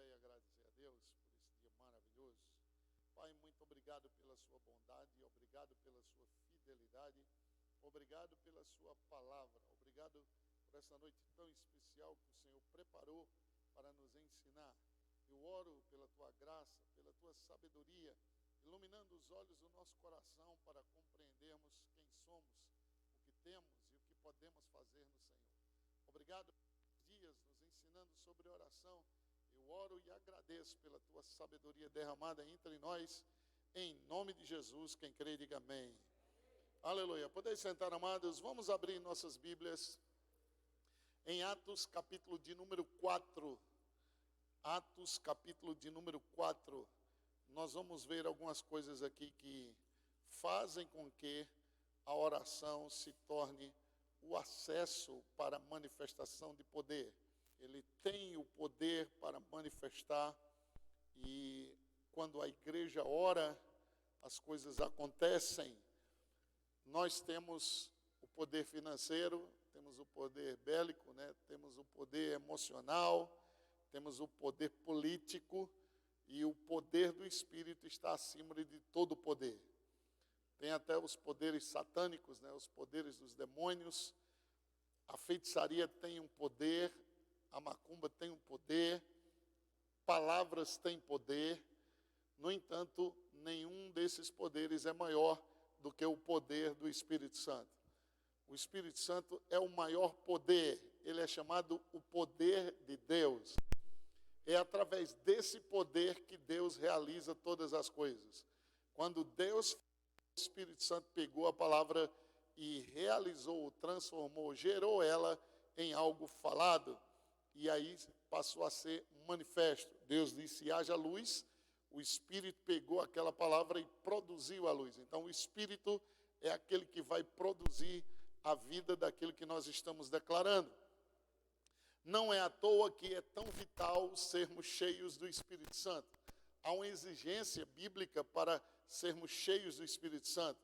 pé e agradecer a Deus por esse dia maravilhoso. Pai, muito obrigado pela sua bondade, obrigado pela sua fidelidade, obrigado pela sua palavra, obrigado por essa noite tão especial que o Senhor preparou para nos ensinar. Eu oro pela tua graça, pela tua sabedoria, iluminando os olhos do nosso coração para compreendermos quem somos, o que temos e o que podemos fazer no Senhor. Obrigado por dias nos ensinando sobre oração. Eu oro e agradeço pela tua sabedoria derramada entre nós, em nome de Jesus. Quem crê, diga amém. Aleluia. Podeis sentar, amados. Vamos abrir nossas Bíblias em Atos, capítulo de número 4. Atos, capítulo de número 4. Nós vamos ver algumas coisas aqui que fazem com que a oração se torne o acesso para a manifestação de poder. Ele tem o poder para manifestar, e quando a igreja ora, as coisas acontecem. Nós temos o poder financeiro, temos o poder bélico, temos o poder emocional, temos o poder político, e o poder do Espírito está acima de todo poder. Tem até os poderes satânicos, os poderes dos demônios. A feitiçaria tem um poder, a macumba tem um poder, palavras têm poder. No entanto, nenhum desses poderes é maior do que o poder do Espírito Santo. O Espírito Santo é o maior poder, ele é chamado o poder de Deus. É através desse poder que Deus realiza todas as coisas. Quando Deus, o Espírito Santo pegou a palavra e realizou, transformou, gerou ela em algo falado. E aí passou a ser manifesto. Deus disse, haja luz. O Espírito pegou aquela palavra e produziu a luz. Então o Espírito é aquele que vai produzir a vida daquilo que nós estamos declarando. Não é à toa que é tão vital sermos cheios do Espírito Santo. Há uma exigência bíblica para sermos cheios do Espírito Santo.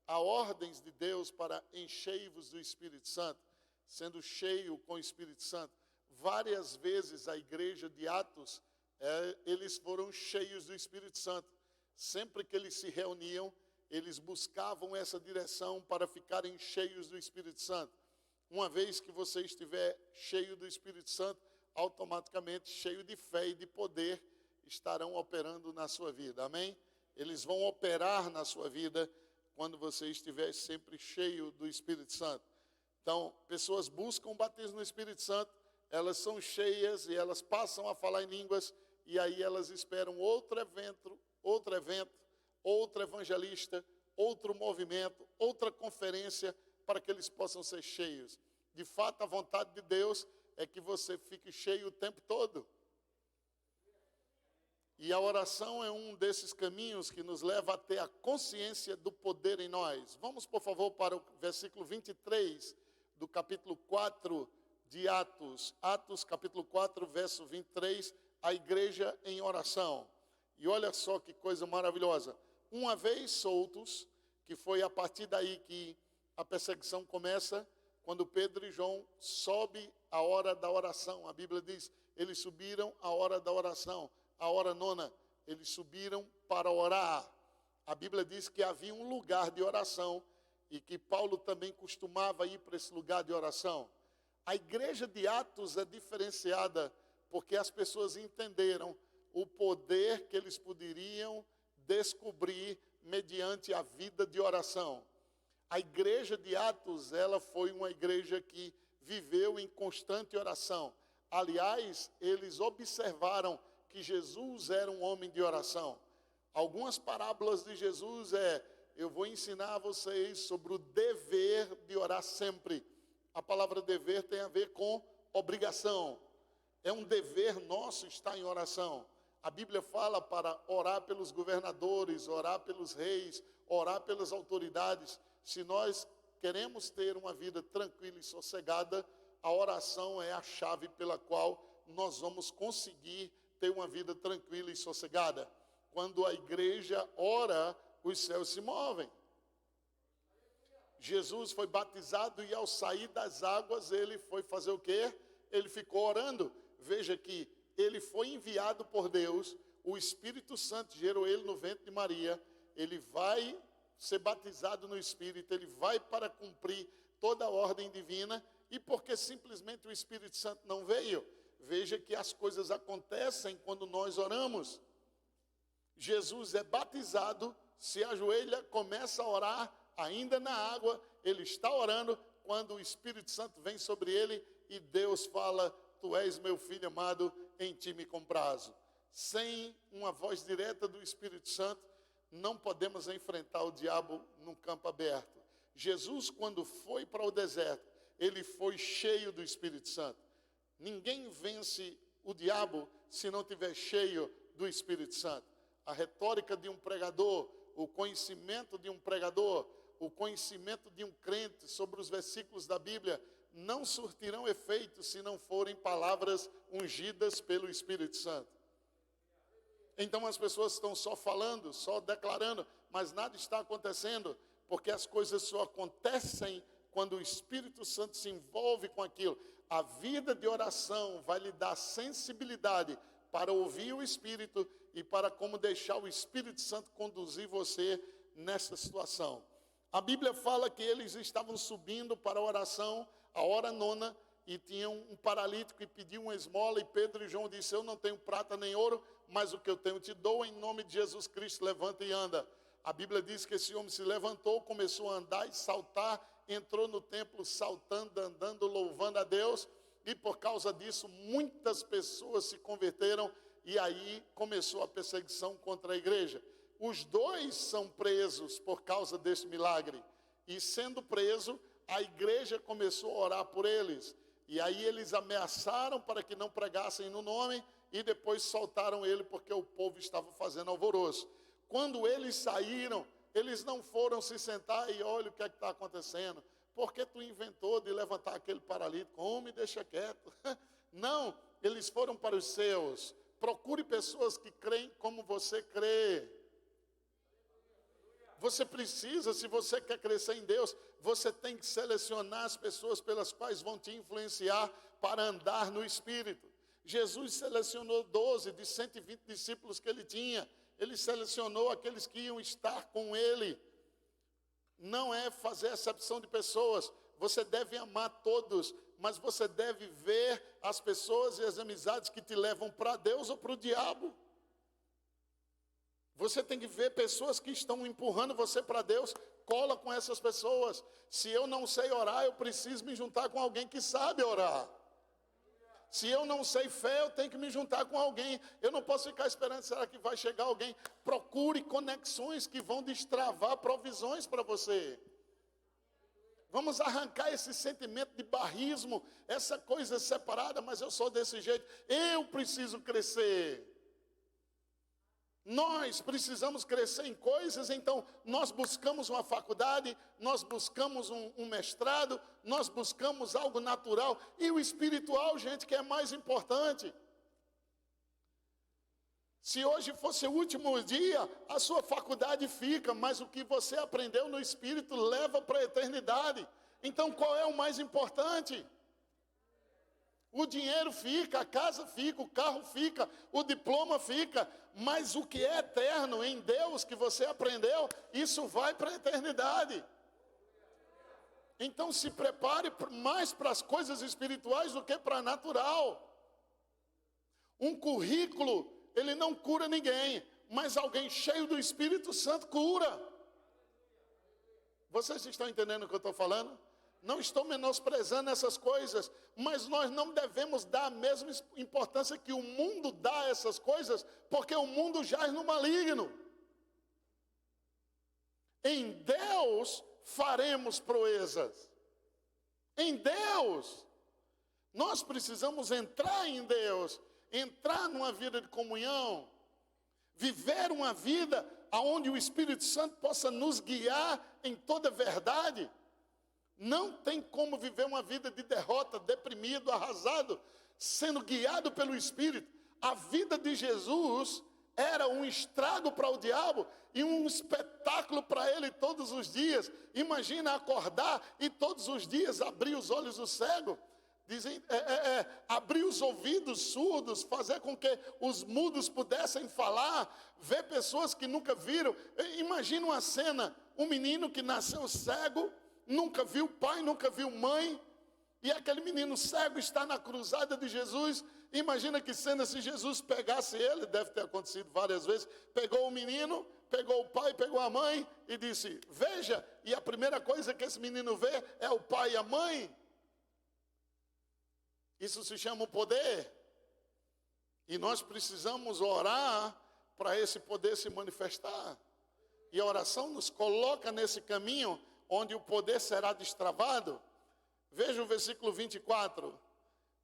Há ordens de Deus para enchei-vos do Espírito Santo, sendo cheio com o Espírito Santo. Várias vezes a igreja de Atos, eles foram cheios do Espírito Santo. Sempre que eles se reuniam, eles buscavam essa direção para ficarem cheios do Espírito Santo. Uma vez que você estiver cheio do Espírito Santo, automaticamente cheio de fé e de poder, estarão operando na sua vida. Amém? Eles vão operar na sua vida quando você estiver sempre cheio do Espírito Santo. Então, pessoas buscam o batismo no Espírito Santo, elas são cheias e elas passam a falar em línguas, e aí elas esperam outro evento, outro evangelista, outro movimento, outra conferência, para que eles possam ser cheios. De fato, a vontade de Deus é que você fique cheio o tempo todo. E a oração é um desses caminhos que nos leva a ter a consciência do poder em nós. Vamos, por favor, para o versículo 23 do capítulo 4 de Atos. Atos, capítulo 4, verso 23, a igreja em oração. E olha só que coisa maravilhosa. Uma vez soltos, que foi a partir daí que a perseguição começa, quando Pedro e João sobem a hora da oração. A Bíblia diz, eles subiram a hora da oração. A hora nona, eles subiram para orar. A Bíblia diz que havia um lugar de oração e que Paulo também costumava ir para esse lugar de oração. A igreja de Atos é diferenciada porque as pessoas entenderam o poder que eles poderiam descobrir mediante a vida de oração. A igreja de Atos, ela foi uma igreja que viveu em constante oração. Aliás, eles observaram que Jesus era um homem de oração. Algumas parábolas de Jesus eu vou ensinar a vocês sobre o dever de orar sempre. A palavra dever tem a ver com obrigação. É um dever nosso estar em oração. A Bíblia fala para orar pelos governadores, orar pelos reis, orar pelas autoridades. Se nós queremos ter uma vida tranquila e sossegada, a oração é a chave pela qual nós vamos conseguir ter uma vida tranquila e sossegada. Quando a igreja ora, os céus se movem. Jesus foi batizado e ao sair das águas ele foi fazer o quê? Ele ficou orando. Veja que ele foi enviado por Deus, o Espírito Santo gerou ele no ventre de Maria, ele vai ser batizado no Espírito, ele vai para cumprir toda a ordem divina, e porque simplesmente o Espírito Santo não veio, veja que as coisas acontecem quando nós oramos. Jesus é batizado, se ajoelha, começa a orar, ainda na água, ele está orando, quando o Espírito Santo vem sobre ele, e Deus fala, tu és meu filho amado, em ti me comprazo. Sem uma voz direta do Espírito Santo, não podemos enfrentar o diabo num campo aberto. Jesus, quando foi para o deserto, ele foi cheio do Espírito Santo. Ninguém vence o diabo se não tiver cheio do Espírito Santo. A retórica de um pregador, o conhecimento de um pregador, o conhecimento de um crente sobre os versículos da Bíblia não surtirão efeito se não forem palavras ungidas pelo Espírito Santo. Então as pessoas estão só falando, só declarando, mas nada está acontecendo, porque as coisas só acontecem quando o Espírito Santo se envolve com aquilo. A vida de oração vai lhe dar sensibilidade para ouvir o Espírito e para como deixar o Espírito Santo conduzir você nessa situação. A Bíblia fala que eles estavam subindo para a oração, a hora nona, e tinham um paralítico e pediu uma esmola, e Pedro e João disseram, eu não tenho prata nem ouro, mas o que eu tenho te dou, em nome de Jesus Cristo, levanta e anda. A Bíblia diz que esse homem se levantou, começou a andar e saltar, entrou no templo saltando, andando, louvando a Deus, e por causa disso muitas pessoas se converteram, e aí começou a perseguição contra a igreja. Os dois são presos por causa desse milagre, e sendo preso, a igreja começou a orar por eles, e aí eles ameaçaram para que não pregassem no nome, e depois soltaram ele porque o povo estava fazendo alvoroço. Quando eles saíram, eles não foram se sentar e olha o que é que está acontecendo. Por que tu inventou de levantar aquele paralítico? Homem, deixa quieto. Não, eles foram para os seus. Procure pessoas que creem como você crê. Você precisa, se você quer crescer em Deus, você tem que selecionar as pessoas pelas quais vão te influenciar para andar no Espírito. Jesus selecionou 12 de 120 discípulos que ele tinha. Ele selecionou aqueles que iam estar com ele. Não é fazer acepção de pessoas. Você deve amar todos, mas você deve ver as pessoas e as amizades que te levam para Deus ou para o diabo. Você tem que ver pessoas que estão empurrando você para Deus, cola com essas pessoas. Se eu não sei orar, eu preciso me juntar com alguém que sabe orar. Se eu não sei fé, eu tenho que me juntar com alguém. Eu não posso ficar esperando, será que vai chegar alguém? Procure conexões que vão destravar provisões para você. Vamos arrancar esse sentimento de barrismo, essa coisa separada, mas eu sou desse jeito. Eu preciso crescer. Nós precisamos crescer em coisas, então nós buscamos uma faculdade, nós buscamos um mestrado, nós buscamos algo natural. E o espiritual, gente, que é mais importante. Se hoje fosse o último dia, a sua faculdade fica, mas o que você aprendeu no Espírito leva para a eternidade. Então qual é o mais importante? O dinheiro fica, a casa fica, o carro fica, o diploma fica, mas o que é eterno em Deus que você aprendeu, isso vai para a eternidade. Então se prepare mais para as coisas espirituais do que para a natural. Um currículo, ele não cura ninguém, mas alguém cheio do Espírito Santo cura. Vocês estão entendendo o que eu estou falando? Não estou menosprezando essas coisas, mas nós não devemos dar a mesma importância que o mundo dá a essas coisas, porque o mundo jaz no maligno. Em Deus faremos proezas. Em Deus. Nós precisamos entrar em Deus, entrar numa vida de comunhão, viver uma vida onde o Espírito Santo possa nos guiar em toda verdade. Não tem como viver uma vida de derrota, deprimido, arrasado, sendo guiado pelo Espírito. A vida de Jesus era um estrago para o diabo e um espetáculo para ele todos os dias. Imagina acordar e todos os dias abrir os olhos do cego. abrir os ouvidos surdos, fazer com que os mudos pudessem falar, ver pessoas que nunca viram. Imagina uma cena, um menino que nasceu cego, nunca viu pai, nunca viu mãe, e aquele menino cego está na cruzada de Jesus. Imagina que cena se Jesus pegasse ele, deve ter acontecido várias vezes, pegou o menino, pegou o pai, pegou a mãe e disse, veja, e a primeira coisa que esse menino vê é o pai e a mãe. Isso se chama o poder. E nós precisamos orar para esse poder se manifestar. E a oração nos coloca nesse caminho onde o poder será destravado. Veja o versículo 24.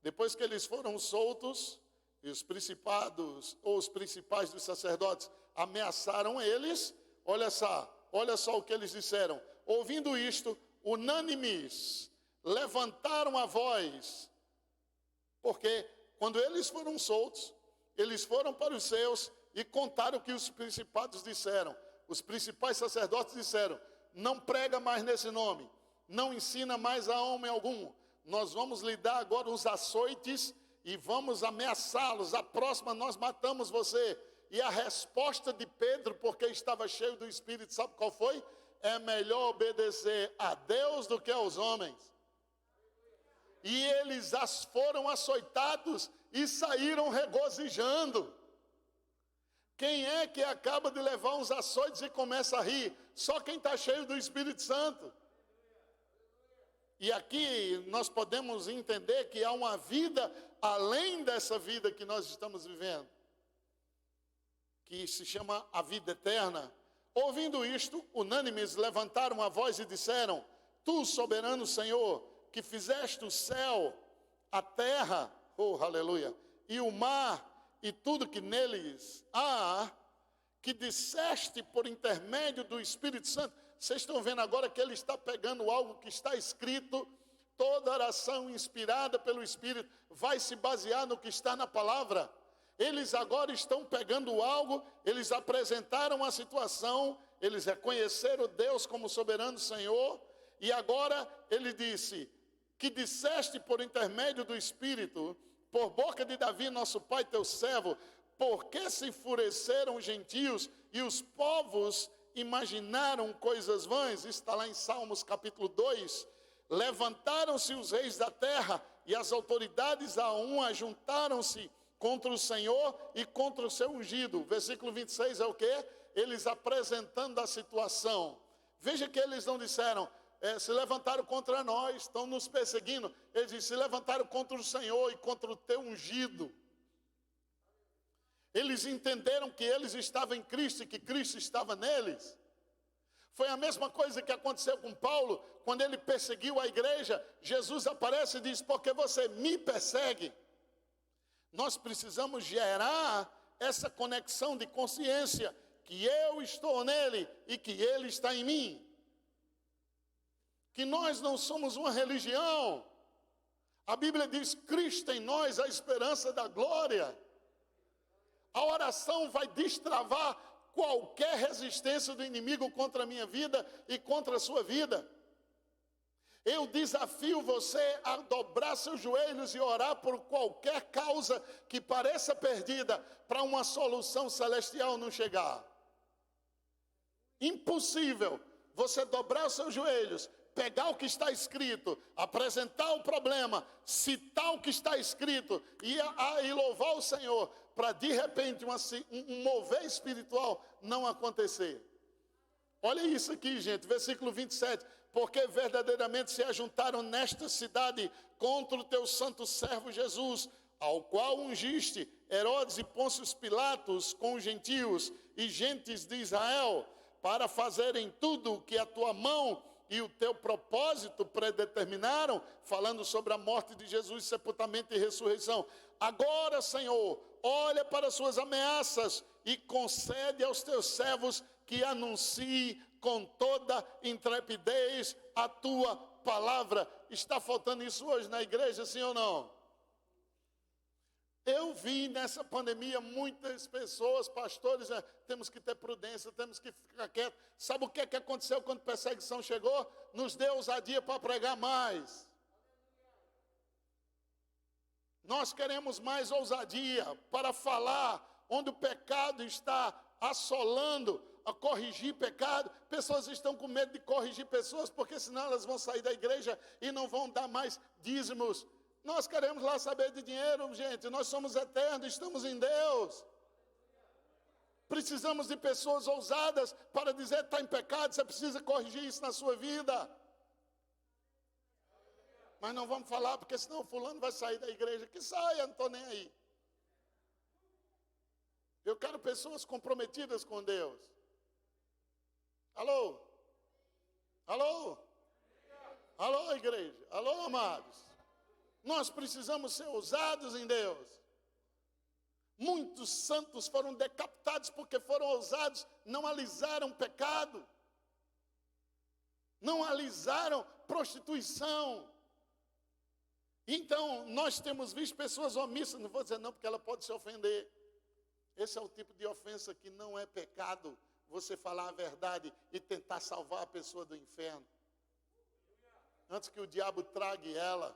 Depois que eles foram soltos, e os principados, ou os principais dos sacerdotes, ameaçaram eles, olha só o que eles disseram. Ouvindo isto, unânimes, levantaram a voz. Porque quando eles foram soltos, eles foram para os seus e contaram o que os principados disseram. Os principais sacerdotes disseram, não prega mais nesse nome, não ensina mais a homem algum. Nós vamos lhe dar agora os açoites e vamos ameaçá-los. A próxima nós matamos você. E a resposta de Pedro, porque estava cheio do Espírito, sabe qual foi? É melhor obedecer a Deus do que aos homens. E eles foram açoitados e saíram regozijando. Quem é que acaba de levar uns açoites e começa a rir? Só quem está cheio do Espírito Santo. E aqui nós podemos entender que há uma vida além dessa vida que nós estamos vivendo, que se chama a vida eterna. Ouvindo isto, unânimes levantaram a voz e disseram, tu, soberano Senhor, que fizeste o céu, a terra, oh, aleluia, e o mar, e tudo que neles há, que disseste por intermédio do Espírito Santo. Vocês estão vendo agora que ele está pegando algo que está escrito. Toda oração inspirada pelo Espírito vai se basear no que está na palavra. Eles agora estão pegando algo, eles apresentaram a situação, eles reconheceram Deus como soberano Senhor, e agora ele disse, que disseste por intermédio do Espírito, por boca de Davi, nosso pai, teu servo, porque se enfureceram os gentios e os povos imaginaram coisas vãs. Isso está lá em Salmos capítulo 2. Levantaram-se os reis da terra e as autoridades a um ajuntaram-se contra o Senhor e contra o seu ungido. Versículo 26 é o quê? Eles apresentando a situação. Veja que eles não disseram, se levantaram contra nós, estão nos perseguindo. Eles disseram, se levantaram contra o Senhor e contra o teu ungido. Eles entenderam que eles estavam em Cristo e que Cristo estava neles. Foi a mesma coisa que aconteceu com Paulo, quando ele perseguiu a igreja. Jesus aparece e diz, porque você me persegue. Nós precisamos gerar essa conexão de consciência, que eu estou nele e que ele está em mim. Que nós não somos uma religião. A Bíblia diz, Cristo em nós, a esperança da glória. A oração vai destravar qualquer resistência do inimigo contra a minha vida e contra a sua vida. Eu desafio você a dobrar seus joelhos e orar por qualquer causa que pareça perdida para uma solução celestial não chegar. Impossível você dobrar os seus joelhos, pegar o que está escrito, apresentar o problema, citar o que está escrito e louvar o Senhor, para de repente um mover espiritual não acontecer. Olha isso aqui, gente, versículo 27. Porque verdadeiramente se ajuntaram nesta cidade contra o teu santo servo Jesus, ao qual ungiste Herodes e Pôncio Pilatos com os gentios e gentes de Israel, para fazerem tudo o que a tua mão e o teu propósito predeterminaram, falando sobre a morte de Jesus, sepultamento e ressurreição. Agora, Senhor, olha para as suas ameaças e concede aos teus servos que anuncie com toda intrepidez a tua palavra. Está faltando isso hoje na igreja, sim ou não? Eu vi nessa pandemia muitas pessoas, pastores, temos que ter prudência, temos que ficar quietos. Sabe o que aconteceu quando a perseguição chegou? Nos deu ousadia para pregar mais. Nós queremos mais ousadia para falar onde o pecado está assolando, a corrigir pecado. Pessoas estão com medo de corrigir pessoas, porque senão elas vão sair da igreja e não vão dar mais dízimos. Nós queremos lá saber de dinheiro, gente. Nós somos eternos, estamos em Deus. Precisamos de pessoas ousadas para dizer que está em pecado, você precisa corrigir isso na sua vida. Mas não vamos falar, porque senão o fulano vai sair da igreja. Que saia, não estou nem aí. Eu quero pessoas comprometidas com Deus. Alô? Alô? Alô, igreja? Alô, amados? Nós precisamos ser ousados em Deus. Muitos santos foram decapitados porque foram ousados, não alisaram pecado. Não alisaram prostituição. Então, nós temos visto pessoas omissas, não vou dizer não, porque ela pode se ofender. Esse é o tipo de ofensa que não é pecado, você falar a verdade e tentar salvar a pessoa do inferno. Antes que o diabo trague ela.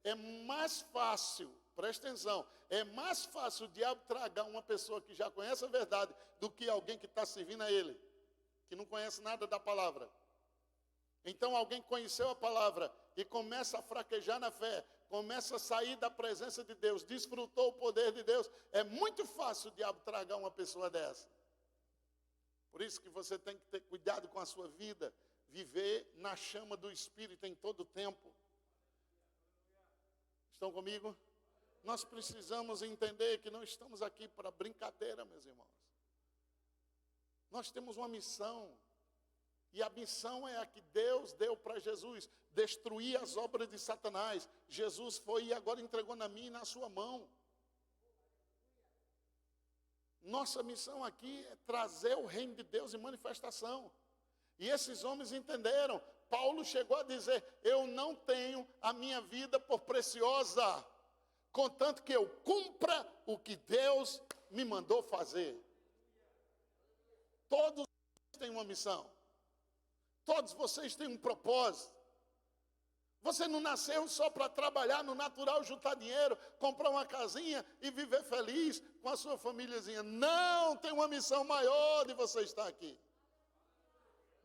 É mais fácil, presta atenção, é mais fácil o diabo tragar uma pessoa que já conhece a verdade do que alguém que está servindo a ele, que não conhece nada da palavra. Então alguém conheceu a palavra e começa a fraquejar na fé, começa a sair da presença de Deus, desfrutou o poder de Deus. É muito fácil o diabo tragar uma pessoa dessa. Por isso que você tem que ter cuidado com a sua vida, viver na chama do Espírito em todo o tempo. Estão comigo? Nós precisamos entender que não estamos aqui para brincadeira, meus irmãos. Nós temos uma missão. E a missão é a que Deus deu para Jesus, destruir as obras de Satanás. Jesus foi e agora entregou na minha e na sua mão. Nossa missão aqui é trazer o reino de Deus em manifestação. E esses homens entenderam. Paulo chegou a dizer, eu não tenho a minha vida por preciosa, contanto que eu cumpra o que Deus me mandou fazer. Todos têm uma missão. Todos vocês têm um propósito. Você não nasceu só para trabalhar no natural, juntar dinheiro, comprar uma casinha e viver feliz com a sua famíliazinha. Não, tem uma missão maior de você estar aqui.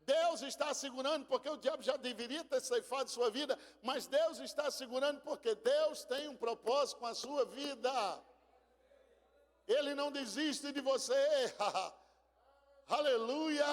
Deus está assegurando, porque o diabo já deveria ter ceifado sua vida, mas Deus está assegurando porque Deus tem um propósito com a sua vida. Ele não desiste de você. Aleluia!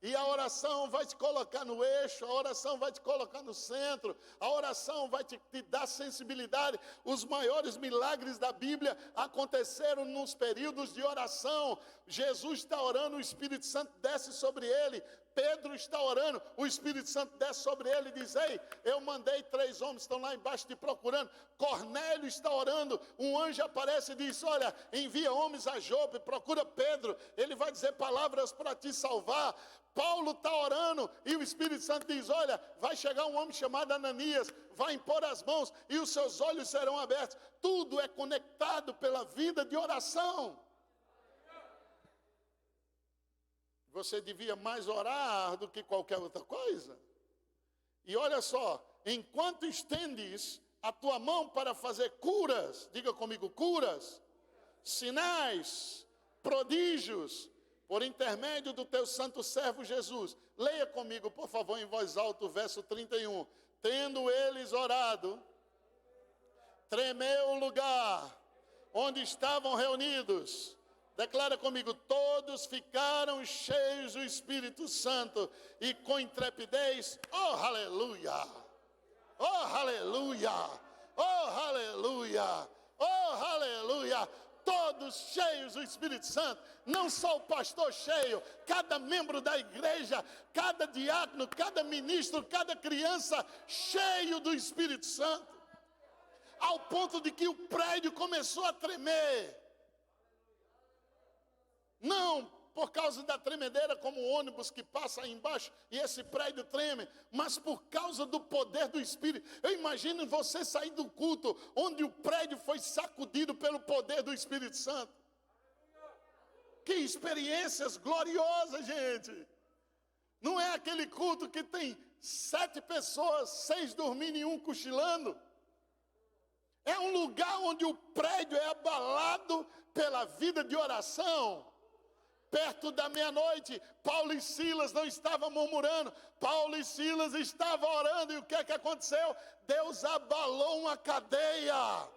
E a oração vai te colocar no eixo, a oração vai te colocar no centro, a oração vai te dar sensibilidade. Os maiores milagres da Bíblia aconteceram nos períodos de oração. Jesus está orando, o Espírito Santo desce sobre ele. Pedro está orando, o Espírito Santo desce sobre ele e diz, ei, eu mandei 3 homens, estão lá embaixo te procurando. Cornélio está orando, um anjo aparece e diz, olha, envia homens a Jope, procura Pedro, ele vai dizer palavras para te salvar. Paulo está orando e o Espírito Santo diz, olha, vai chegar um homem chamado Ananias, vai impor as mãos e os seus olhos serão abertos. Tudo é conectado pela vida de oração. Você devia mais orar do que qualquer outra coisa. E olha só, enquanto estendes a tua mão para fazer curas, diga comigo, curas, sinais, prodígios, por intermédio do teu santo servo Jesus. Leia comigo, por favor, em voz alta o verso 31. Tendo eles orado, tremeu o lugar onde estavam reunidos. Declara comigo, todos ficaram cheios do Espírito Santo e com intrepidez, oh aleluia, oh aleluia, oh aleluia, oh aleluia. Todos cheios do Espírito Santo, não só o pastor cheio, cada membro da igreja, cada diácono, cada ministro, cada criança cheio do Espírito Santo, ao ponto de que o prédio começou a tremer. Não por causa da tremedeira como o ônibus que passa aí embaixo e esse prédio treme, mas por causa do poder do Espírito. Eu imagino você sair do culto onde o prédio foi sacudido pelo poder do Espírito Santo. Que experiências gloriosas, gente. Não é aquele culto que tem 7 pessoas, 6 dormindo e 1 cochilando. É um lugar onde o prédio é abalado pela vida de oração. Perto da meia-noite, Paulo e Silas não estavam murmurando, Paulo e Silas estavam orando, e o que é que aconteceu? Deus abalou uma cadeia,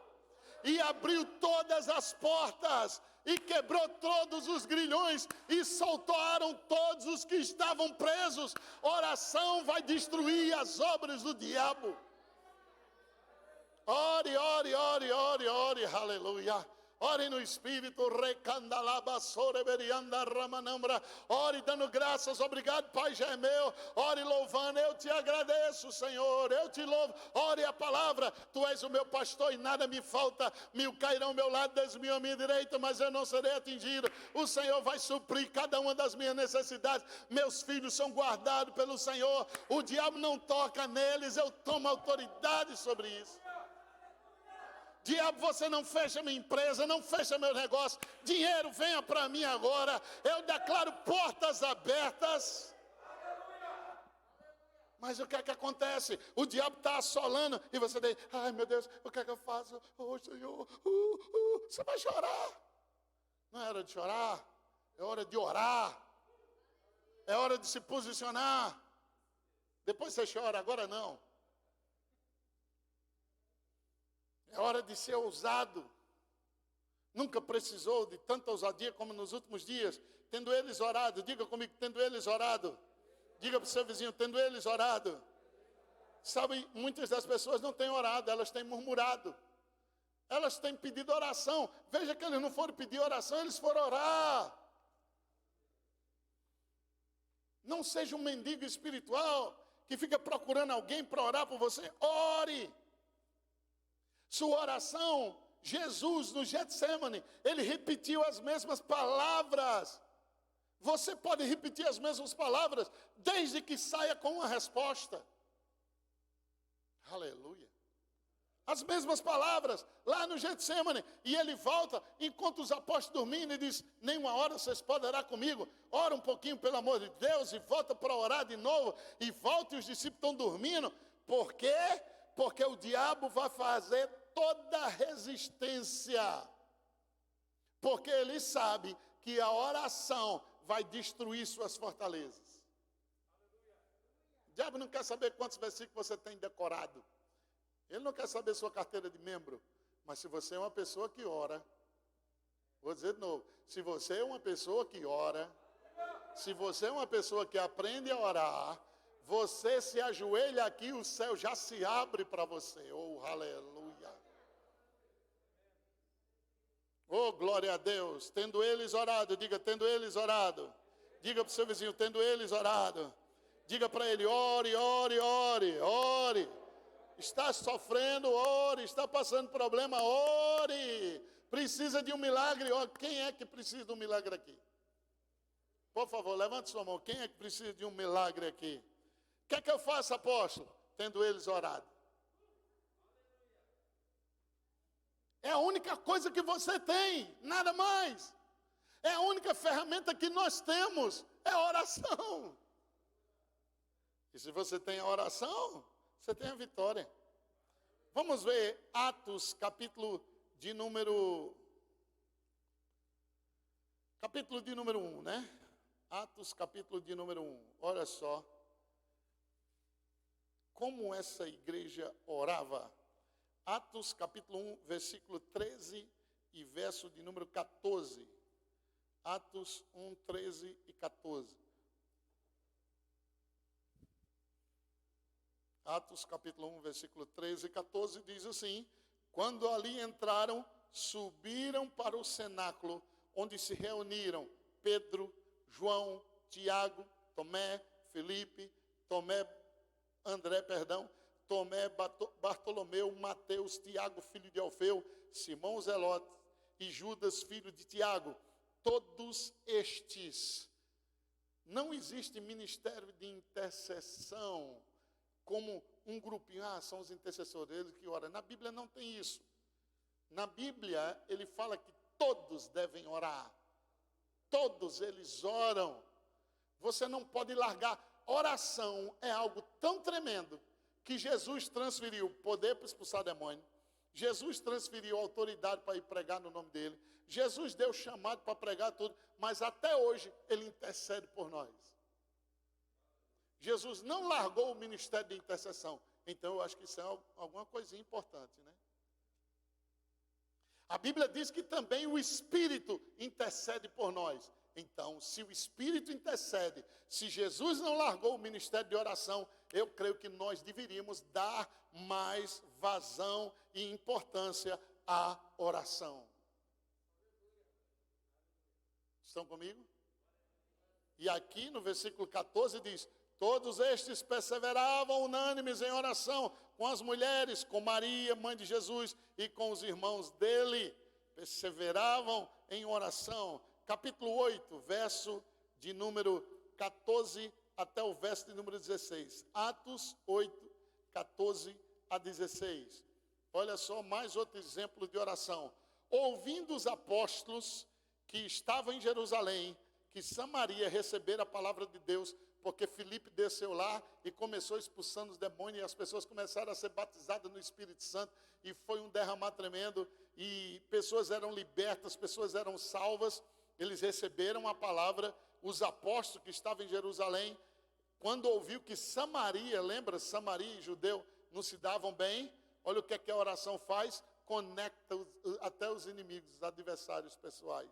e abriu todas as portas, e quebrou todos os grilhões, e soltaram todos os que estavam presos. Oração vai destruir as obras do diabo. Ore, ore, ore, ore, ore, aleluia. Ore no Espírito, ore dando graças, obrigado Pai já é meu. Ore louvando, eu te agradeço Senhor, eu te louvo. Ore a palavra, tu és o meu pastor e nada me falta. 1000 cairão ao meu lado, 10.000 à minha direita, mas eu não serei atingido. O Senhor vai suprir cada uma das minhas necessidades. Meus filhos são guardados pelo Senhor, o diabo não toca neles, eu tomo autoridade sobre isso. Diabo, você não fecha minha empresa, não fecha meu negócio. Dinheiro, venha para mim agora. Eu declaro portas abertas. Mas o que é que acontece? O diabo está assolando e você diz, ai meu Deus, o que é que eu faço? Oh Senhor, você vai chorar. Não é hora de chorar, é hora de orar. É hora de se posicionar. Depois você chora, agora não. É hora de ser ousado. Nunca precisou de tanta ousadia como nos últimos dias. Tendo eles orado, diga comigo, tendo eles orado. Diga para o seu vizinho, tendo eles orado. Sabe, muitas das pessoas não têm orado, elas têm murmurado. Elas têm pedido oração. Veja que eles não foram pedir oração, eles foram orar. Não seja um mendigo espiritual que fica procurando alguém para orar por você. Ore. Sua oração, Jesus no Getsemane, ele repetiu as mesmas palavras. Você pode repetir as mesmas palavras, desde que saia com uma resposta. Aleluia. As mesmas palavras, lá no Getsemane. E ele volta, encontra os apóstolos dormindo e diz, nenhuma hora vocês podem orar comigo. Ora um pouquinho, pelo amor de Deus, e volta para orar de novo. E volta e os discípulos estão dormindo. Por quê? Porque o diabo vai fazer toda resistência. Porque ele sabe que a oração vai destruir suas fortalezas. O diabo não quer saber quantos versículos você tem decorado. Ele não quer saber sua carteira de membro. Mas se você é uma pessoa que ora, vou dizer de novo, se você é uma pessoa que ora, se você é uma pessoa que aprende a orar, você se ajoelha aqui, o céu já se abre para você. Oh, aleluia. Oh, glória a Deus. Tendo eles orado, diga, tendo eles orado. Diga para o seu vizinho, tendo eles orado. Diga para ele, ore, ore, ore, ore. Está sofrendo, ore. Está passando problema, ore. Precisa de um milagre, ore. Quem é que precisa de um milagre aqui? Por favor, levante sua mão. Quem é que precisa de um milagre aqui? O que é que eu faço, apóstolo? Tendo eles orado. É a única coisa que você tem, nada mais. É a única ferramenta que nós temos, é a oração. E se você tem a oração, você tem a vitória. Vamos ver Atos, capítulo de número 1, né? Atos, capítulo de número 1. Olha só como essa igreja orava. Atos capítulo 1, versículo 13 e verso de número 14. Atos 1, 13 e 14. Atos capítulo 1, versículo 13 e 14 diz assim: quando ali entraram, subiram para o cenáculo, onde se reuniram Pedro, João, Tiago, Tomé, Felipe, André, Tomé, Bartolomeu, Mateus, Tiago, filho de Alfeu, Simão Zelote e Judas, filho de Tiago. Todos estes, não existe ministério de intercessão como um grupinho, são os intercessores, eles que oram. Na Bíblia não tem isso. Na Bíblia ele fala que todos devem orar. Todos eles oram. Você não pode largar. Oração é algo tão tremendo que Jesus transferiu poder para expulsar demônio. Jesus transferiu autoridade para ir pregar no nome dele. Jesus deu chamado para pregar tudo, mas até hoje ele intercede por nós. Jesus não largou o ministério de intercessão. Então eu acho que isso é alguma coisinha importante, né? A Bíblia diz que também o Espírito intercede por nós. Então, se o Espírito intercede, se Jesus não largou o ministério de oração, eu creio que nós deveríamos dar mais vazão e importância à oração. Estão comigo? E aqui no versículo 14 diz: todos estes perseveravam unânimes em oração com as mulheres, com Maria, mãe de Jesus, e com os irmãos dele. Perseveravam em oração. Capítulo 8, verso de número 14 até o verso de número 16. Atos 8, 14 a 16. Olha só, mais outro exemplo de oração. Ouvindo os apóstolos que estavam em Jerusalém, que Samaria recebera a palavra de Deus, porque Filipe desceu lá e começou expulsando os demônios, e as pessoas começaram a ser batizadas no Espírito Santo, e foi um derramar tremendo, e pessoas eram libertas, pessoas eram salvas. Eles receberam a palavra. Os apóstolos que estavam em Jerusalém, quando ouviu que Samaria, lembra, Samaria e judeu não se davam bem, olha o que é que a oração faz: conecta até os inimigos, os adversários pessoais.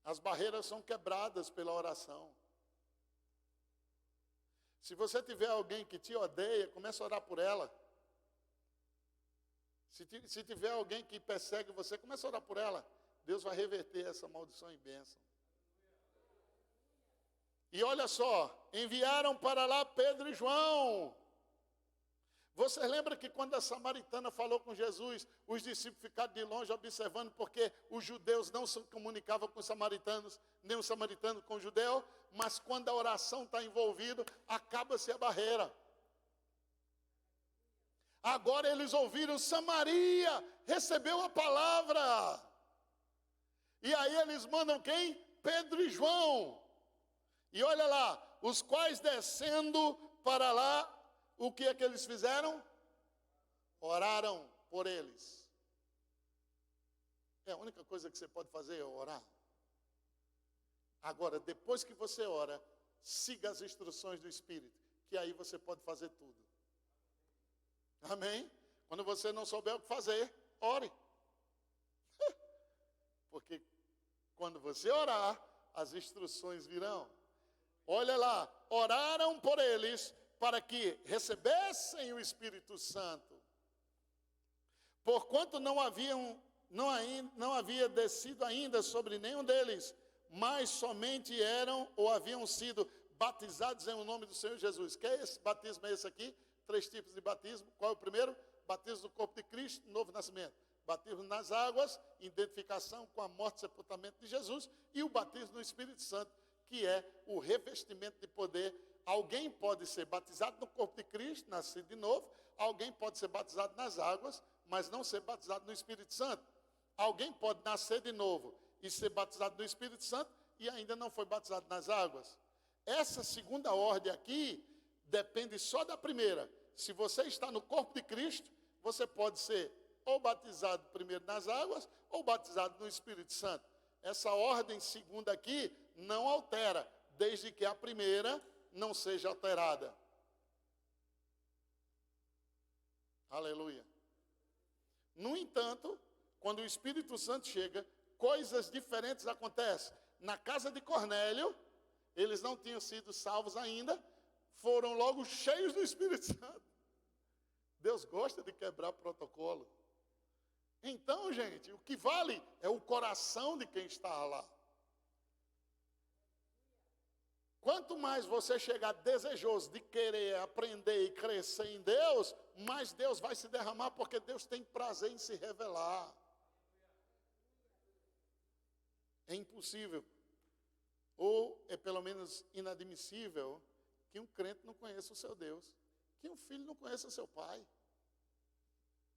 As barreiras são quebradas pela oração. Se você tiver alguém que te odeia, comece a orar por ela. Se tiver alguém que persegue você, comece a orar por ela. Deus vai reverter essa maldição em bênção. E olha só, enviaram para lá Pedro e João. Você lembra que quando a samaritana falou com Jesus, os discípulos ficaram de longe observando, porque os judeus não se comunicavam com os samaritanos, nem os samaritanos com o judeu, mas quando a oração está envolvida, acaba-se a barreira. Agora eles ouviram: Samaria recebeu a palavra. E aí eles mandam quem? Pedro e João. E olha lá, os quais descendo para lá, o que é que eles fizeram? Oraram por eles. É a única coisa que você pode fazer é orar. Agora, depois que você ora, siga as instruções do Espírito, que aí você pode fazer tudo. Amém? Quando você não souber o que fazer, ore. Porque quando você orar, as instruções virão. Olha lá, oraram por eles para que recebessem o Espírito Santo. Porquanto não havia descido ainda sobre nenhum deles, mas somente eram ou haviam sido batizados em o nome do Senhor Jesus. Que é esse batismo? É esse aqui? 3 tipos de batismo. Qual é o primeiro? Batismo do corpo de Cristo, novo nascimento. Batismo nas águas, identificação com a morte e sepultamento de Jesus. E o batismo no Espírito Santo, que é o revestimento de poder. Alguém pode ser batizado no corpo de Cristo, nascido de novo. Alguém pode ser batizado nas águas, mas não ser batizado no Espírito Santo. Alguém pode nascer de novo e ser batizado no Espírito Santo e ainda não foi batizado nas águas. Essa segunda ordem aqui depende só da primeira. Se você está no corpo de Cristo, você pode ser ou batizado primeiro nas águas ou batizado no Espírito Santo. Essa ordem segunda aqui não altera, desde que a primeira não seja alterada. Aleluia. No entanto, quando o Espírito Santo chega, coisas diferentes acontecem. Na casa de Cornélio, eles não tinham sido salvos ainda, foram logo cheios do Espírito Santo. Deus gosta de quebrar protocolo. Então, gente, o que vale é o coração de quem está lá. Quanto mais você chegar desejoso de querer aprender e crescer em Deus, mais Deus vai se derramar, porque Deus tem prazer em se revelar. É impossível, ou é pelo menos inadmissível, que um crente não conheça o seu Deus, que um filho não conheça o seu pai.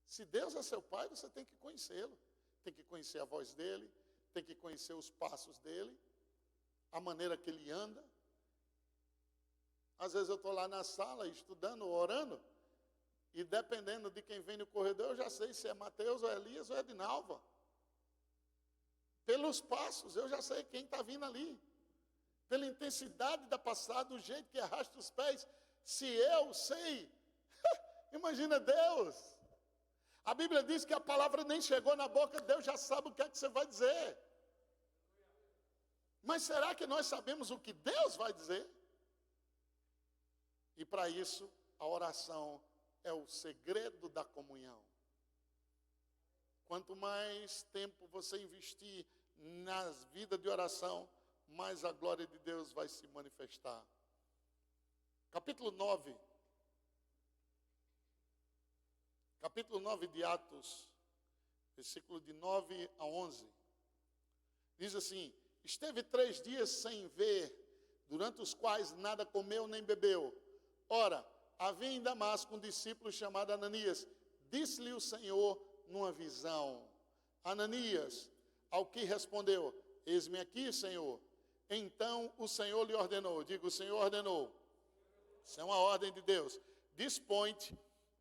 Se Deus é seu pai, você tem que conhecê-lo. Tem que conhecer a voz dele, tem que conhecer os passos dele, a maneira que ele anda. Às vezes eu estou lá na sala estudando, orando, E dependendo de quem vem no corredor, eu já sei se é Mateus, ou Elias, ou Edinalva. Pelos passos, eu já sei quem está vindo ali. Pela intensidade da passada, do jeito que arrasta os pés. Se eu sei, imagina Deus. A Bíblia diz que a palavra nem chegou na boca, Deus já sabe o que é que você vai dizer. Mas será que nós sabemos o que Deus vai dizer? E para isso, a oração é o segredo da comunhão. Quanto mais tempo você investir nas vidas de oração, mais a glória de Deus vai se manifestar. Capítulo 9. Capítulo 9 de Atos, versículo de 9 a 11. Diz assim: esteve 3 dias sem ver, durante os quais nada comeu nem bebeu. Ora, havia em Damasco um discípulo chamado Ananias. Disse-lhe o Senhor numa visão: Ananias, ao que respondeu: eis-me aqui, Senhor. Então o Senhor lhe ordenou, diga, o Senhor ordenou. Isso é uma ordem de Deus. Dispõe-te,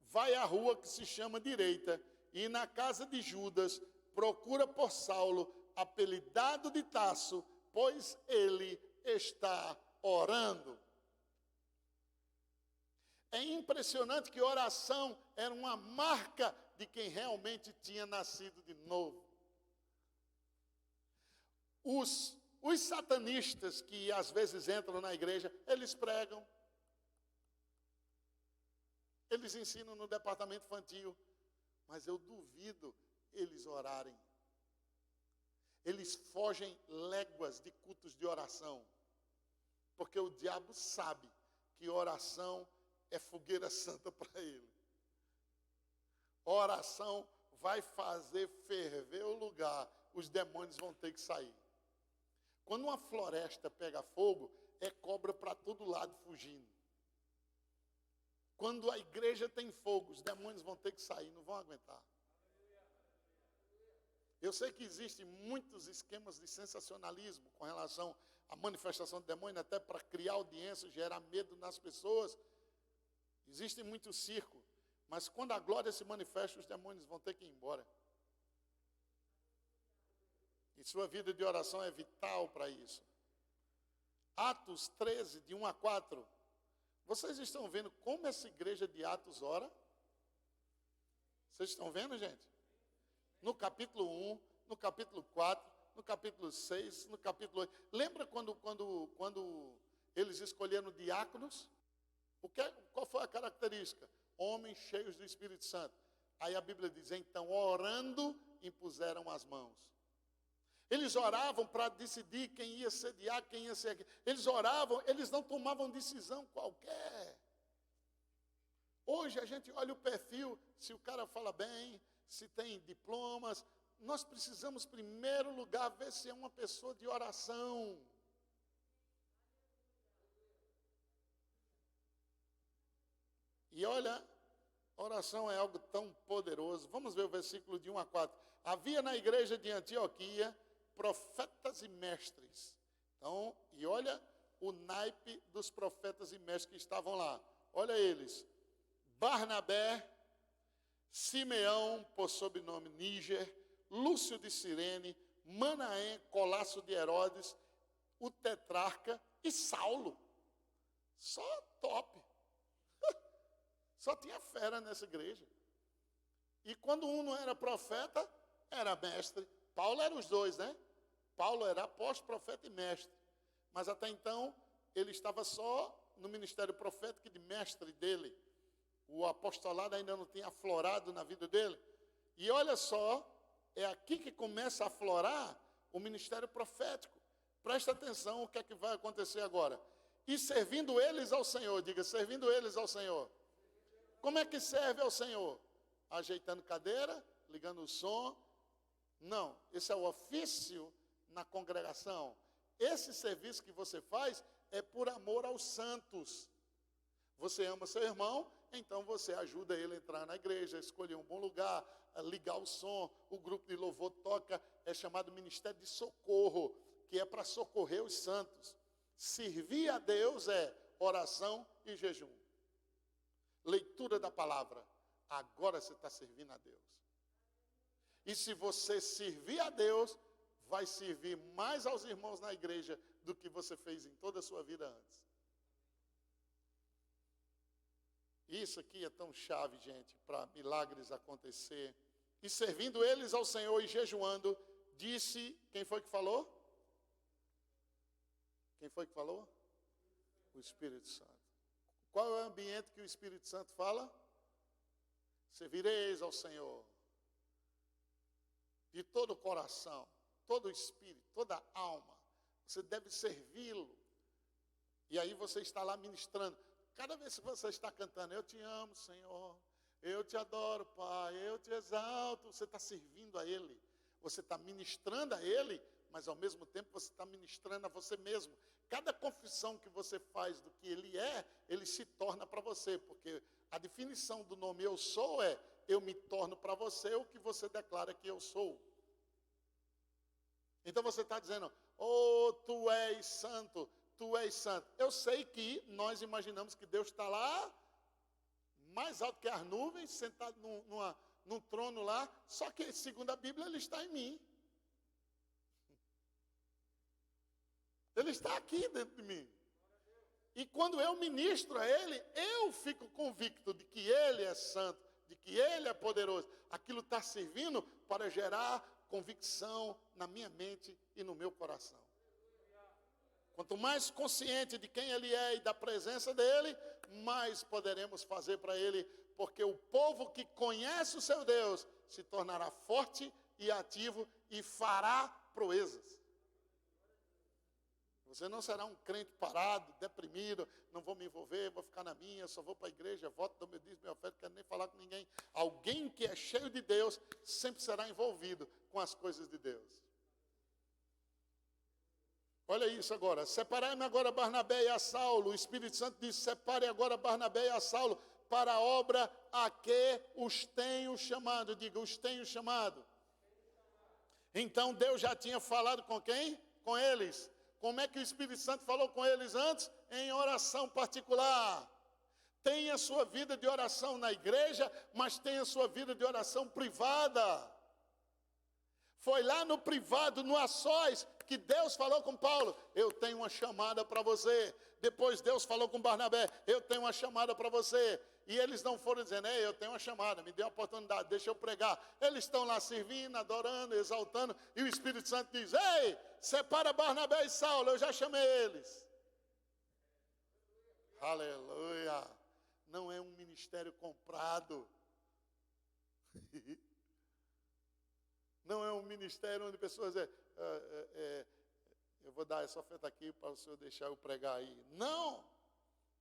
vai à rua que se chama Direita, e na casa de Judas, procura por Saulo, apelidado de Tarso, pois ele está orando. É impressionante que oração era uma marca de quem realmente tinha nascido de novo. Os satanistas que às vezes entram na igreja, eles pregam, eles ensinam no departamento infantil, mas eu duvido eles orarem. Eles fogem léguas de cultos de oração, porque o diabo sabe que oração é fogueira santa para ele. Oração vai fazer ferver o lugar, os demônios vão ter que sair. Quando uma floresta pega fogo, é cobra para todo lado fugindo. Quando a igreja tem fogo, os demônios vão ter que sair, não vão aguentar. Eu sei que existem muitos esquemas de sensacionalismo com relação à manifestação do demônio, até para criar audiência, gerar medo nas pessoas. Existe muito circo, mas quando a glória se manifesta, os demônios vão ter que ir embora. E sua vida de oração é vital para isso. Atos 13, de 1 a 4. Vocês estão vendo como essa igreja de Atos ora? Vocês estão vendo, gente? No capítulo 1, no capítulo 4, no capítulo 6, no capítulo 8. Lembra quando eles escolheram diáconos? Qual foi a característica? Homens cheios do Espírito Santo. Aí a Bíblia diz, então, orando, impuseram as mãos. Eles oravam para decidir quem ia ser diácono, quem ia ser... Eles oravam, eles não tomavam decisão qualquer. Hoje a gente olha o perfil, se o cara fala bem, se tem diplomas. Nós precisamos, em primeiro lugar, ver se é uma pessoa de oração. E olha, oração é algo tão poderoso. Vamos ver o versículo de 1 a 4. Havia na igreja de Antioquia profetas e mestres. Então, e olha o naipe dos profetas e mestres que estavam lá. Olha eles. Barnabé, Simeão, por sobrenome Níger, Lúcio de Cirene, Manaém, Colasso de Herodes, o tetrarca e Saulo. Só top. Só tinha fera nessa igreja. E quando um não era profeta, era mestre. Paulo era os dois, né? Paulo era apóstolo, profeta e mestre. Mas até então, ele estava só no ministério profético e de mestre dele. O apostolado ainda não tinha aflorado na vida dele. E olha só, é aqui que começa a aflorar o ministério profético. Presta atenção o que é que vai acontecer agora. E servindo eles ao Senhor, diga, servindo eles ao Senhor. Como é que serve ao Senhor? Ajeitando cadeira, ligando o som. Não, esse é o ofício na congregação. Esse serviço que você faz é por amor aos santos. Você ama seu irmão, então você ajuda ele a entrar na igreja, escolher um bom lugar, ligar o som. O grupo de louvor toca, é chamado Ministério de Socorro, que é para socorrer os santos. Servir a Deus é oração e jejum. Leitura da palavra. agora você está servindo a Deus. E se você servir a Deus, vai servir mais aos irmãos na igreja do que você fez em toda a sua vida antes. Isso aqui é tão chave, gente, para milagres acontecer. E servindo eles ao Senhor e jejuando, disse, quem foi que falou? Quem foi que falou? O Espírito Santo. Qual é o ambiente que o Espírito Santo fala? Servireis ao Senhor de todo o coração, todo o espírito, toda a alma. Você deve servi-lo. E aí você está lá ministrando. Cada vez que você está cantando, eu te amo, Senhor, eu te adoro, Pai, eu te exalto, você está servindo a Ele. Você está ministrando a Ele, mas ao mesmo tempo você está ministrando a você mesmo. Cada confissão que você faz do que Ele é, Ele se torna para você, porque a definição do nome eu sou é, eu me torno para você o que você declara que eu sou. Então você está dizendo, oh, tu és santo, tu és santo. Eu sei que nós imaginamos que Deus está lá, mais alto que as nuvens, sentado num trono lá, só que segundo a Bíblia Ele está em mim. Ele está aqui dentro de mim. E quando eu ministro a Ele, eu fico convicto de que Ele é santo, de que Ele é poderoso. Aquilo está servindo para gerar convicção na minha mente e no meu coração. Quanto mais consciente de quem Ele é e da presença dEle, mais poderemos fazer para Ele, porque o povo que conhece o seu Deus se tornará forte e ativo e fará proezas. Você não será um crente parado, deprimido, não vou me envolver, vou ficar na minha, só vou para a igreja, voto, dou meu dízimo, minha oferta, não quero nem falar com ninguém. Alguém que é cheio de Deus sempre será envolvido com as coisas de Deus. Olha isso agora. Separai-me agora Barnabé e a Saulo. O Espírito Santo diz, separe agora Barnabé e a Saulo para a obra a que os tenho chamado. Diga, os tenho chamado. Então Deus já tinha falado com quem? Com eles. Como é que o Espírito Santo falou com eles antes? Em oração particular. Tenha sua vida de oração na igreja, mas tenha sua vida de oração privada. Foi lá no privado, no a sós, que Deus falou com Paulo, eu tenho uma chamada para você. Depois Deus falou com Barnabé, eu tenho uma chamada para você. E eles não foram dizendo, eu tenho uma chamada, me dê uma oportunidade, deixa eu pregar. Eles estão lá servindo, adorando, exaltando, e o Espírito Santo diz, ei, separa Barnabé e Saulo, eu já chamei eles. Aleluia. Não é um ministério comprado. Não é um ministério onde pessoas dizem, eu vou dar essa oferta aqui para o senhor deixar eu pregar aí. Não,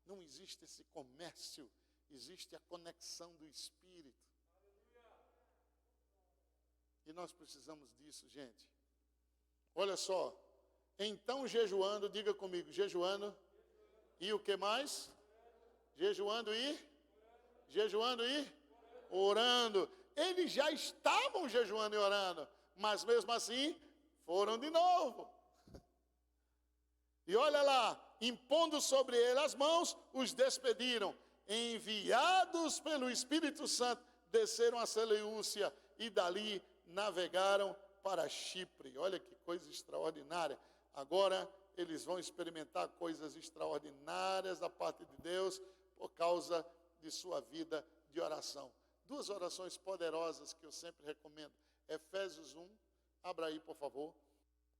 não existe esse comércio, existe a conexão do Espírito. E nós precisamos disso, gente. Olha só, então jejuando, diga comigo, jejuando, e o que mais? Jejuando e orando. Eles já estavam jejuando e orando, mas mesmo assim foram de novo. E olha lá, impondo sobre ele as mãos, os despediram. Enviados pelo Espírito Santo, desceram a Seleucia e dali navegaram para Chipre. Olha que coisa extraordinária. Agora eles vão experimentar coisas extraordinárias da parte de Deus por causa de sua vida de oração. Duas orações poderosas que eu sempre recomendo. Efésios 1, abra aí por favor,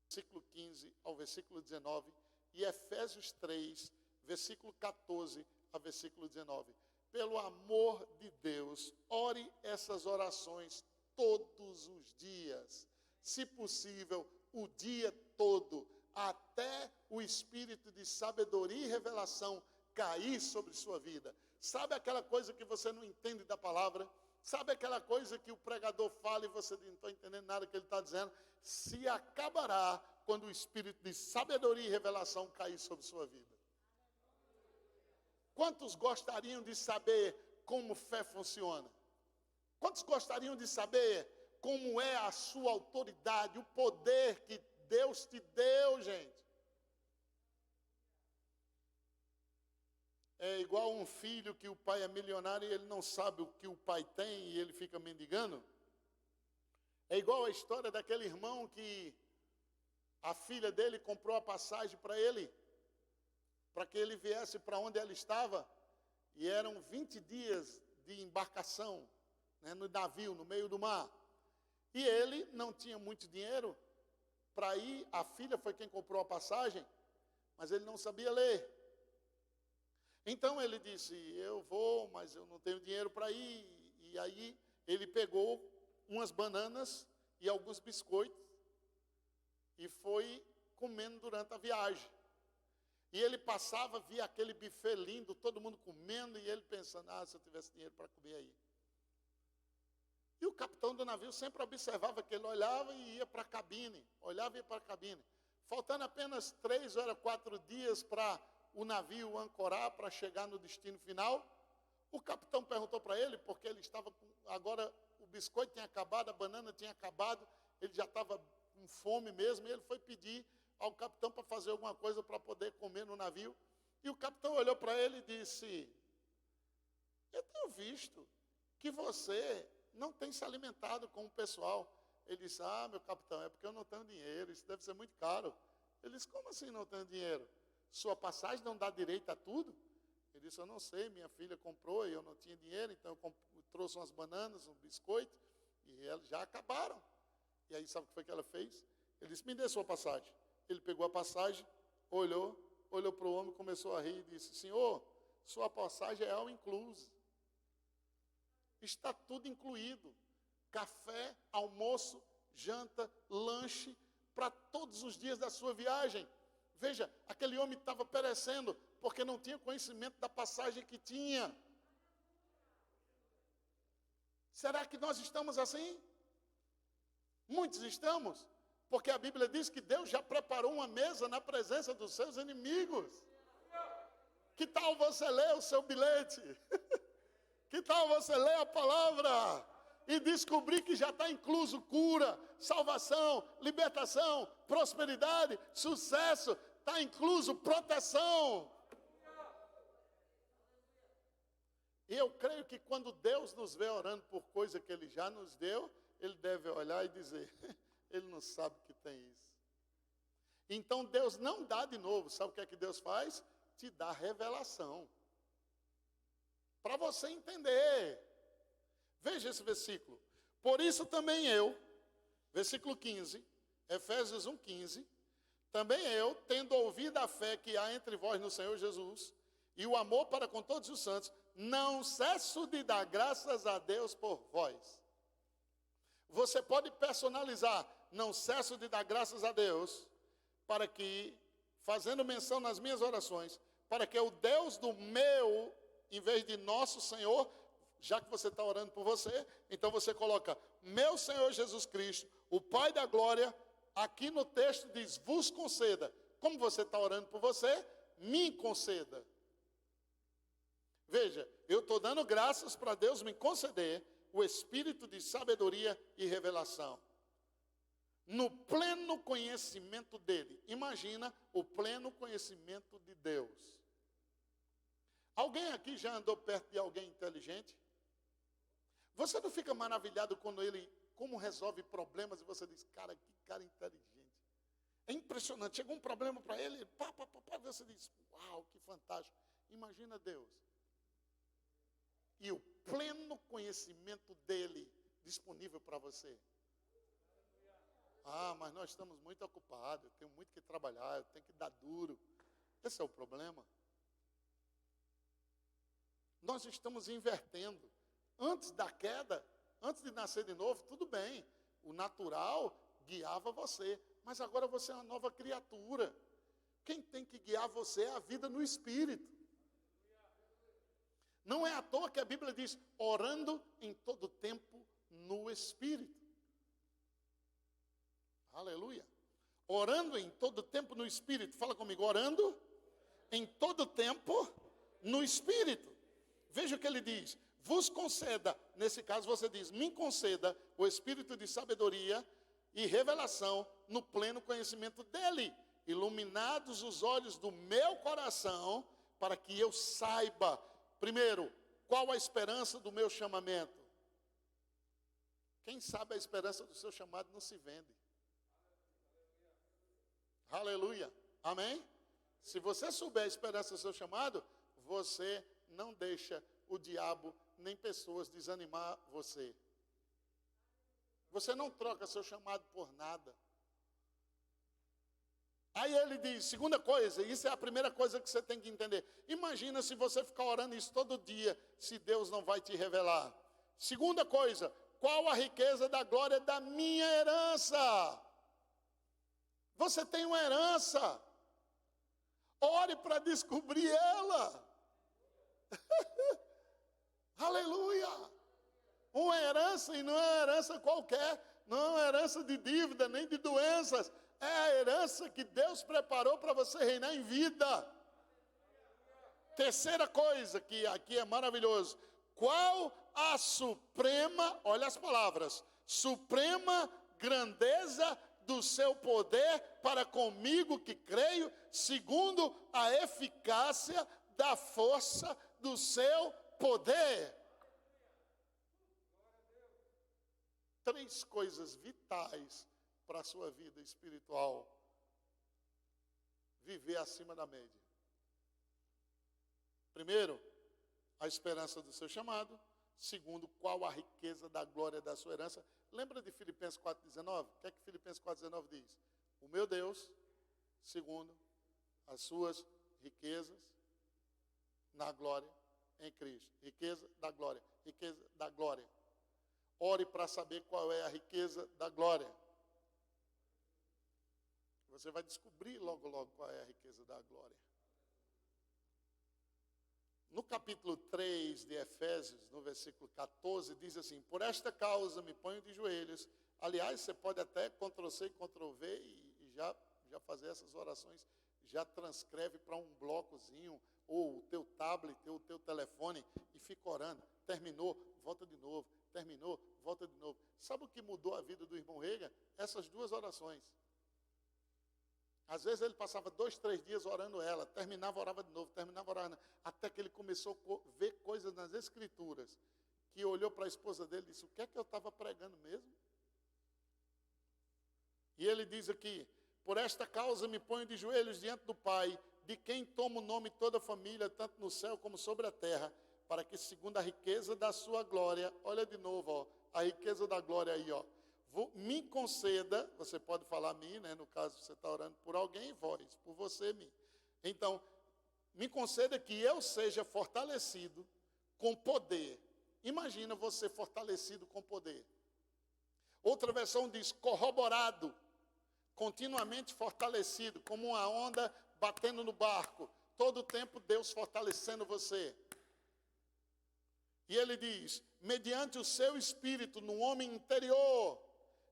versículo 15 ao versículo 19. E Efésios 3, versículo 14 a versículo 19. Pelo amor de Deus, ore essas orações todos os dias. Se possível, o dia todo, até o espírito de sabedoria e revelação cair sobre sua vida. Sabe aquela coisa que você não entende da palavra? Sabe aquela coisa que o pregador fala e você não está entendendo nada que ele está dizendo? Se acabará quando o espírito de sabedoria e revelação cair sobre sua vida. Quantos gostariam de saber como fé funciona? Quantos gostariam de saber como é a sua autoridade, o poder que Deus te deu, gente? é igual um filho que o pai é milionário e ele não sabe o que o pai tem e ele fica mendigando. É igual a história daquele irmão que a filha dele comprou a passagem para ele, para que ele viesse para onde ela estava, e eram 20 dias de embarcação, né, no navio, no meio do mar. E ele não tinha muito dinheiro para ir, a filha foi quem comprou a passagem, mas ele não sabia ler. Então ele disse, eu vou, mas eu não tenho dinheiro para ir. E aí ele pegou umas bananas e alguns biscoitos e foi comendo durante a viagem. E ele passava, via aquele buffet lindo, todo mundo comendo, e ele pensando, se eu tivesse dinheiro para comer aí. E o capitão do navio sempre observava que ele olhava e ia para a cabine, olhava e ia para a cabine. Faltando apenas 3 ou 4 dias para o navio ancorar, para chegar no destino final, o capitão perguntou para ele, porque ele estava agora o biscoito tinha acabado, a banana tinha acabado, ele já estava com fome mesmo, e ele foi pedir ao capitão para fazer alguma coisa para poder comer no navio. E o capitão olhou para ele e disse, eu tenho visto que você não tem se alimentado com o pessoal. Ele disse, meu capitão, é porque eu não tenho dinheiro, isso deve ser muito caro. Ele disse, como assim não tenho dinheiro? Sua passagem não dá direito a tudo? Ele disse, eu não sei, minha filha comprou e eu não tinha dinheiro, então eu trouxe umas bananas, um biscoito, e elas já acabaram. E aí sabe o que foi que ela fez? Ele disse, me dê sua passagem. Ele pegou a passagem, olhou para o homem, começou a rir e disse, senhor, sua passagem é all inclusive. Está tudo incluído. Café, almoço, janta, lanche, para todos os dias da sua viagem. Veja, aquele homem estava perecendo, porque não tinha conhecimento da passagem que tinha. Será que nós estamos assim? Muitos estamos, porque a Bíblia diz que Deus já preparou uma mesa na presença dos seus inimigos. Que tal você ler o seu bilhete? Que tal você ler a palavra e descobrir que já está incluso cura, salvação, libertação, prosperidade, sucesso, está incluso proteção. E eu creio que quando Deus nos vê orando por coisa que Ele já nos deu, Ele deve olhar e dizer, Ele não sabe que tem isso. Então Deus não dá de novo, sabe o que é que Deus faz? Te dá revelação. Para você entender. Veja esse versículo. Por isso também eu, versículo 15, Efésios 1,15, também eu, tendo ouvido a fé que há entre vós no Senhor Jesus, e o amor para com todos os santos, não cesso de dar graças a Deus por vós. Você pode personalizar, não cesso de dar graças a Deus, para que, fazendo menção nas minhas orações, para que o Deus do meu, em vez de nosso Senhor, já que você está orando por você, então você coloca, meu Senhor Jesus Cristo, o Pai da glória, aqui no texto diz, vos conceda. Como você está orando por você, me conceda. Veja, eu estou dando graças para Deus me conceder o espírito de sabedoria e revelação. No pleno conhecimento dele. Imagina o pleno conhecimento de Deus. Alguém aqui já andou perto de alguém inteligente? Você não fica maravilhado quando ele, como resolve problemas, e você diz, cara, que cara inteligente. É impressionante, chegou um problema para ele, você diz, uau, que fantástico. Imagina Deus. E o pleno conhecimento dele disponível para você. Mas nós estamos muito ocupados, eu tenho muito que trabalhar, eu tenho que dar duro. Esse é o problema. Nós estamos invertendo. Antes da queda, antes de nascer de novo, tudo bem. O natural guiava você, mas agora você é uma nova criatura. Quem tem que guiar você é a vida no Espírito. Não é à toa que a Bíblia diz, orando em todo tempo no Espírito. Aleluia. Orando em todo tempo no Espírito. Fala comigo, orando em todo tempo no Espírito. Veja o que ele diz. Vos conceda, nesse caso você diz, me conceda o espírito de sabedoria e revelação no pleno conhecimento dele. Iluminados os olhos do meu coração, para que eu saiba, primeiro, qual a esperança do meu chamamento. Quem sabe a esperança do seu chamado não se vende. Aleluia. Amém? Se você souber a esperança do seu chamado, você não deixa o diabo nem pessoas desanimar você. Você não troca seu chamado por nada. Aí ele diz, segunda coisa, isso é a primeira coisa que você tem que entender. Imagina se você ficar orando isso todo dia, se Deus não vai te revelar. Segunda coisa, qual a riqueza da glória da minha herança? Você tem uma herança. Ore para descobrir ela. Aleluia. Uma herança, e não é uma herança qualquer, não é uma herança de dívida, nem de doenças. É a herança que Deus preparou para você reinar em vida. Terceira coisa, que aqui é maravilhoso. Qual a suprema, olha as palavras, suprema grandeza do seu poder para comigo que creio, segundo a eficácia da força do seu poder. Três coisas vitais para a sua vida espiritual. Viver acima da média. Primeiro, a esperança do seu chamado. Segundo, qual a riqueza da glória da sua herança. Lembra de Filipenses 4,19? O que é que Filipenses 4,19 diz? O meu Deus, segundo as suas riquezas na glória em Cristo. Riqueza da glória. Riqueza da glória. Ore para saber qual é a riqueza da glória. Você vai descobrir logo, logo qual é a riqueza da glória. No capítulo 3 de Efésios, no versículo 14, diz assim, por esta causa me ponho de joelhos. Aliás, você pode até Ctrl+C, Ctrl+V e já fazer essas orações, já transcreve para um blocozinho, ou o teu tablet, ou o teu telefone, e fica orando. Terminou, volta de novo. Terminou, volta de novo. Sabe o que mudou a vida do irmão Reagan? Essas duas orações. Às vezes ele passava 2, 3 dias orando ela, terminava, orava de novo, terminava, orava, até que ele começou a ver coisas nas Escrituras, que olhou para a esposa dele e disse, o que é que eu estava pregando mesmo? E ele diz aqui, por esta causa me ponho de joelhos diante do Pai, de quem toma o nome toda a família, tanto no céu como sobre a terra, para que segundo a riqueza da sua glória, olha de novo, ó, a riqueza da glória aí, ó, me conceda, você pode falar a mim, né, no caso você está orando por alguém, vós, por você, mim. Então, me conceda que eu seja fortalecido com poder. Imagina você fortalecido com poder. Outra versão diz, corroborado, continuamente fortalecido, como uma onda batendo no barco. Todo o tempo Deus fortalecendo você. E ele diz, mediante o seu espírito no homem interior,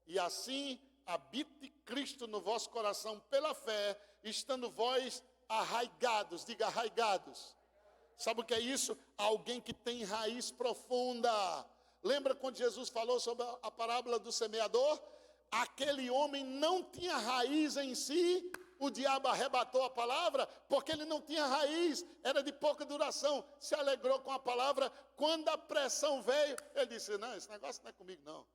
e assim habite Cristo no vosso coração pela fé, estando vós arraigados, diga arraigados. Sabe o que é isso? Alguém que tem raiz profunda. Lembra quando Jesus falou sobre a parábola do semeador? Aquele homem não tinha raiz em si, o diabo arrebatou a palavra, porque ele não tinha raiz, era de pouca duração, se alegrou com a palavra, quando a pressão veio, ele disse, não, esse negócio não é comigo não.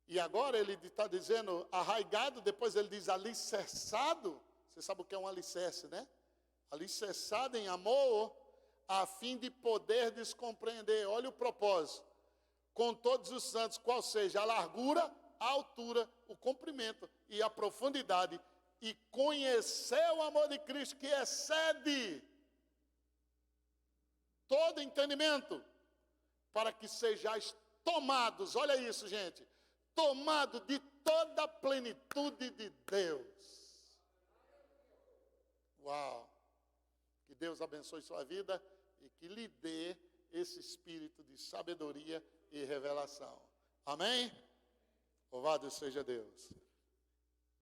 E agora ele está dizendo arraigado, depois ele diz alicerçado, você sabe o que é um alicerce, né? Alicerçado em amor, a fim de poder descompreender, olha o propósito, com todos os santos, qual seja a largura, a altura, o comprimento e a profundidade, e conhecer o amor de Cristo que excede todo entendimento, para que sejais tomados, olha isso, gente, tomado de toda a plenitude de Deus. Uau! Que Deus abençoe sua vida e que lhe dê esse espírito de sabedoria e revelação. Amém? Louvado seja Deus.